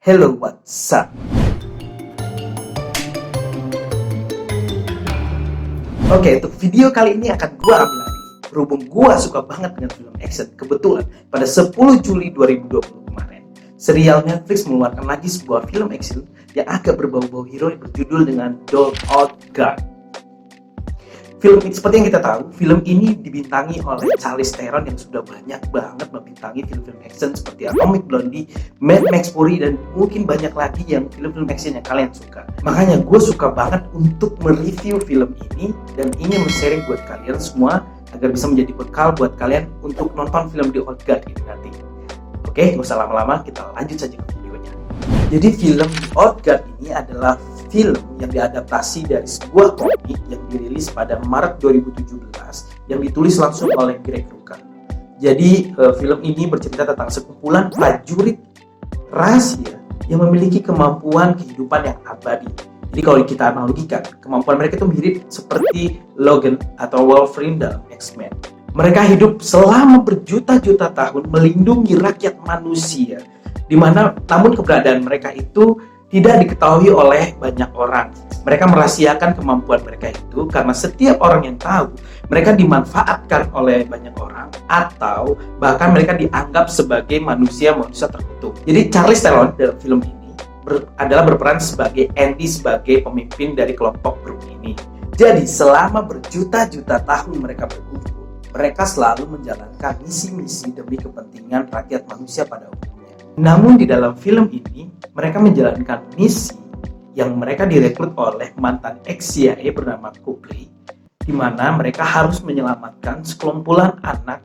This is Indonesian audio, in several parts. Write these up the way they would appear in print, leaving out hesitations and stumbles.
Hello, what's up? Oke, untuk video kali ini akan gue ambil alih. Berhubung gue suka banget dengan film action, kebetulan pada 10 Juli 2020 kemarin, serial Netflix mengeluarkan lagi sebuah film action yang agak berbau-bau hero yang berjudul dengan Doll Old Guard. Film ini, seperti yang kita tahu, film ini dibintangi oleh Charlize Theron yang sudah banyak banget membintangi film-film action seperti Atomic Blonde, Mad Max Fury, dan mungkin banyak lagi yang film-film action yang kalian suka. Makanya gue suka banget untuk mereview film ini dan ingin men-sharing buat kalian semua agar bisa menjadi bekal buat kalian untuk nonton film The Old Guard ini nanti. Oke, gak usah lama-lama, kita lanjut saja ke videonya. Jadi film The Old Guard ini adalah film yang diadaptasi dari sebuah komik yang dirilis pada Maret 2017 yang ditulis langsung oleh Greg Rucka. Jadi film ini bercerita tentang sekumpulan prajurit rahasia yang memiliki kemampuan kehidupan yang abadi. Jadi kalau kita analogikan, kemampuan mereka itu mirip seperti Logan atau Wolverine dalam X-Men. Mereka hidup selama berjuta-juta tahun melindungi rakyat manusia, namun keberadaan mereka itu tidak diketahui oleh banyak orang. Mereka merahasiakan kemampuan mereka itu karena setiap orang yang tahu, mereka dimanfaatkan oleh banyak orang atau bahkan mereka dianggap sebagai manusia-manusia terkutuk. Jadi Charlize Theron dalam film ini adalah berperan sebagai Andy, sebagai pemimpin dari kelompok grup ini. Jadi selama berjuta-juta tahun mereka berkumpul, mereka selalu menjalankan misi-misi demi kepentingan rakyat manusia pada umumnya. Namun di dalam film ini, mereka menjalankan misi yang mereka direkrut oleh mantan ex-CIA bernama Copley, di mana mereka harus menyelamatkan sekelompokan anak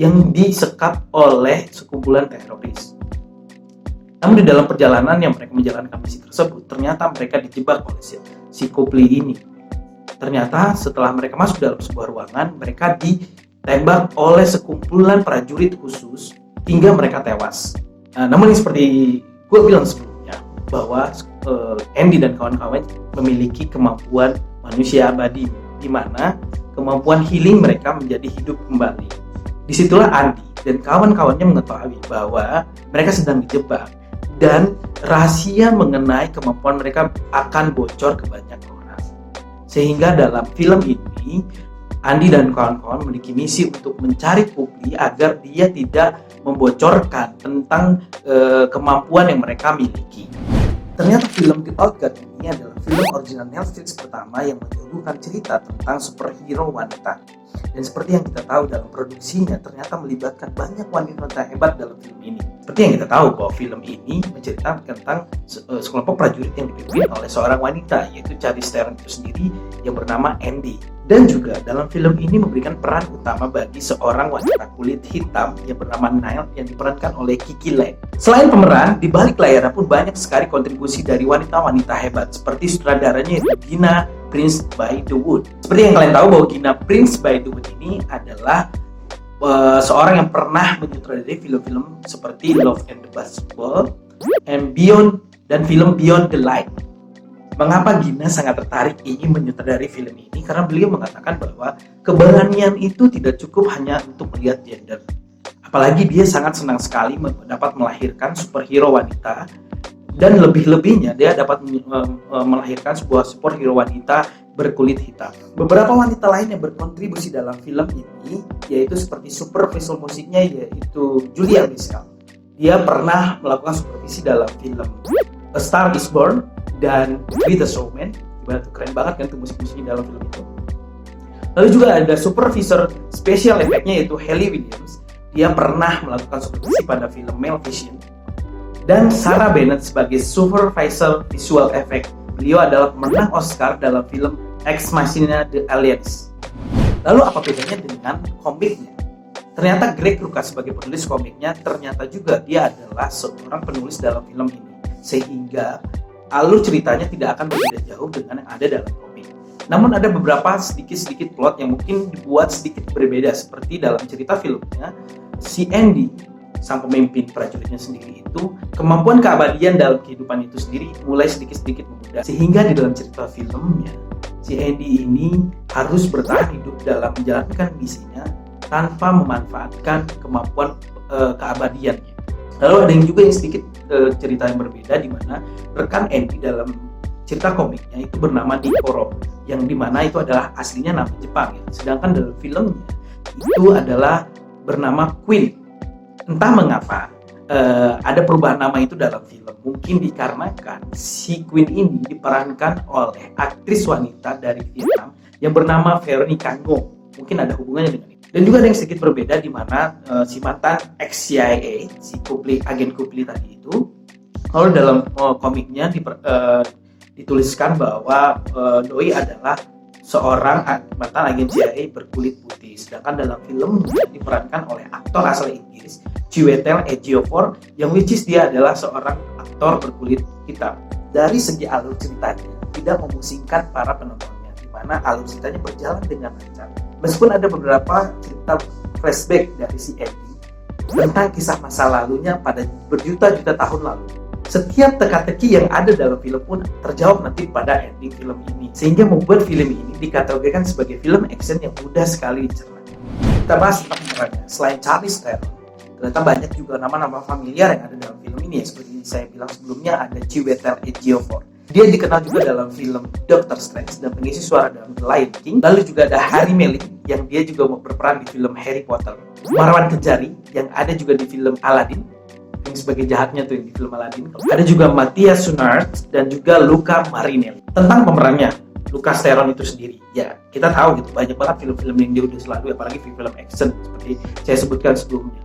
yang disekap oleh sekumpulan teroris. Namun di dalam perjalanan yang mereka menjalankan misi tersebut, ternyata mereka dijebak oleh si Copley ini. Ternyata setelah mereka masuk dalam sebuah ruangan, mereka ditembak oleh sekumpulan prajurit khusus hingga mereka tewas. Namun seperti gue bilang sebelumnya, bahwa Andy dan kawan-kawan memiliki kemampuan manusia abadi, di mana kemampuan healing mereka menjadi hidup kembali. Disitulah Andy dan kawan-kawannya mengetahui bahwa mereka sedang dijebak dan rahasia mengenai kemampuan mereka akan bocor ke banyak orang. Sehingga dalam film ini, Andy dan kawan-kawan memiliki misi untuk mencari Copley agar dia tidak membocorkan tentang kemampuan yang mereka miliki. Ternyata film The Old Guard ini adalah film original Netflix pertama yang menyuguhkan cerita tentang superhero wanita. Dan seperti yang kita tahu dalam produksinya, ternyata melibatkan banyak wanita hebat dalam film ini. Seperti yang kita tahu bahwa film ini menceritakan tentang sekelompok prajurit yang dipimpin oleh seorang wanita, yaitu Charlize Theron itu sendiri yang bernama Andy. Dan juga dalam film ini memberikan peran utama bagi seorang wanita kulit hitam yang bernama Nile yang diperankan oleh Kiki Layne. Selain pemeran, di balik layar pun banyak sekali kontribusi dari wanita-wanita hebat seperti sutradaranya yaitu Gina Prince Bythewood. Seperti yang kalian tahu bahwa Gina Prince Bythewood ini adalah seorang yang pernah menyutradarai film-film seperti Love and the Basketball, and Beyond, dan film Beyond the Light. Mengapa Gina sangat tertarik ingin menyutradarai film ini? Karena beliau mengatakan bahwa keberanian itu tidak cukup hanya untuk melihat gender. Apalagi dia sangat senang sekali dapat melahirkan superhero wanita, dan lebih-lebihnya dia dapat melahirkan sebuah superhero wanita berkulit hitam. Beberapa wanita lain yang berkontribusi dalam film ini yaitu seperti supervisor musiknya yaitu Julia Michaels. Dia pernah melakukan supervisi dalam film A Star Is Born dan With a Showman. Itu keren banget kan tuh musik-musiknya dalam film itu. Lalu juga ada supervisor special effect-nya yaitu Hayley Williams. Dia pernah melakukan supervisi pada film Maleficent. Dan Sarah Bennett sebagai supervisor visual effect. Beliau adalah pemenang Oscar dalam film Ex Machina The Aliens. Lalu apa bedanya dengan komiknya? Ternyata Greg Rucka sebagai penulis komiknya, ternyata juga dia adalah seorang penulis dalam film ini. Sehingga alur ceritanya tidak akan berbeda jauh dengan yang ada dalam komik. Namun ada beberapa sedikit plot yang mungkin dibuat sedikit berbeda. Seperti dalam cerita filmnya, si Andy, sang pemimpin prajuritnya sendiri itu, kemampuan keabadian dalam kehidupan itu sendiri mulai sedikit-sedikit memudar. Sehingga di dalam cerita filmnya, si Andy ini harus bertahan hidup dalam menjalankan misinya tanpa memanfaatkan kemampuan keabadiannya. Lalu ada yang juga yang sedikit cerita yang berbeda, di mana rekan Andy dalam cerita komiknya itu bernama Nikoro, yang dimana itu adalah aslinya nama Jepang ya. Sedangkan dalam filmnya itu adalah bernama Queen. Entah mengapa ada perubahan nama itu dalam film. Mungkin dikarenakan si Queen ini diperankan oleh aktris wanita dari Vietnam yang bernama Veronica Ngo. Mungkin ada hubungannya dengan itu. Dan juga ada yang sedikit berbeda, di mana si mantan ex-CIA, si agen Kupli tadi itu, kalau dalam komiknya dituliskan bahwa Doi adalah seorang mantan agen CIA berkulit putih, sedangkan dalam film diperankan oleh aktor asal Inggris Chiwetel Ejiofor, yang which is dia adalah seorang aktor berkulit hitam. Dari segi alur ceritanya tidak memusingkan para penontonnya, di mana alur ceritanya berjalan dengan lancar. Meskipun ada beberapa cerita flashback dari si Andy tentang kisah masa lalunya pada berjuta-juta tahun lalu, setiap teka-teki yang ada dalam film pun terjawab nanti pada ending film ini, sehingga membuat film ini dikategorikan sebagai film action yang mudah sekali dicerna. Kita bahas tentang pemerannya. Selain Charlize Theron, ternyata banyak juga nama-nama familiar yang ada dalam film ini ya. Seperti saya bilang sebelumnya, ada Chiwetel Ejiofor. Dia dikenal juga dalam film Doctor Strange dan pengisi suara dalam The Lion King. Lalu juga ada Harry Melling yang dia juga berperan di film Harry Potter. Marwan Kejari yang ada juga di film Aladdin, yang sebagai jahatnya tuh yang di film Aladdin. Ada juga Matthias Schoenaerts dan juga Luca Marinelli. Tentang pemerannya, Lucas Theron itu sendiri, ya kita tahu gitu, banyak banget film-film yang dia udah selalu, apalagi film action seperti saya sebutkan sebelumnya.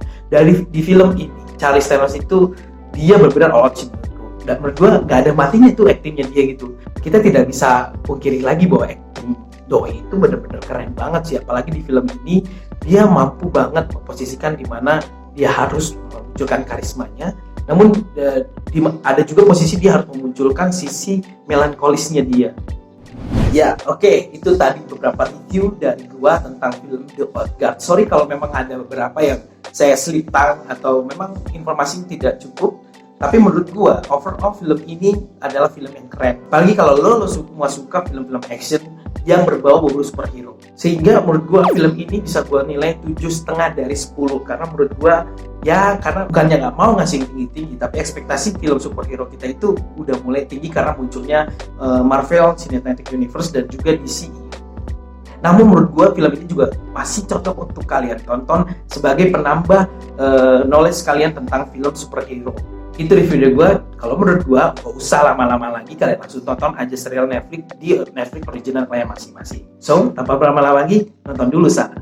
Di film ini, Charlize Theron itu dia benar-benar all out sih menurutku. Dan menurut gue nggak ada matinya tuh aktingnya dia gitu. Kita tidak bisa pungkiri lagi bahwa akting Doi itu benar-benar keren banget sih, apalagi di film ini dia mampu banget memposisikan di mana dia harus memunculkan karismanya, namun ada juga posisi dia harus memunculkan sisi melankolisnya dia. Ya, oke, itu tadi beberapa review dari gua tentang film The Old Guard. Sorry kalau memang ada beberapa yang saya selipang atau memang informasi tidak cukup, tapi menurut gua overall film ini adalah film yang keren. Apalagi kalau lo semua suka film-film action yang berbau superhero. Sehingga menurut gua film ini bisa gua nilai 7,5 dari 10, karena menurut gua ya, karena bukannya nggak mau ngasih tinggi-tinggi, tapi ekspektasi film superhero kita itu udah mulai tinggi karena munculnya Marvel Cinematic Universe dan juga DC. Namun menurut gue film ini juga masih cocok untuk kalian tonton sebagai penambah knowledge kalian tentang film superhero. Itu review dari gue. Kalau menurut gue gak usah lama-lama lagi, kalian langsung tonton aja serial Netflix di Netflix original kalian masing-masing. So, tanpa berlama-lama lagi, nonton dulu sana.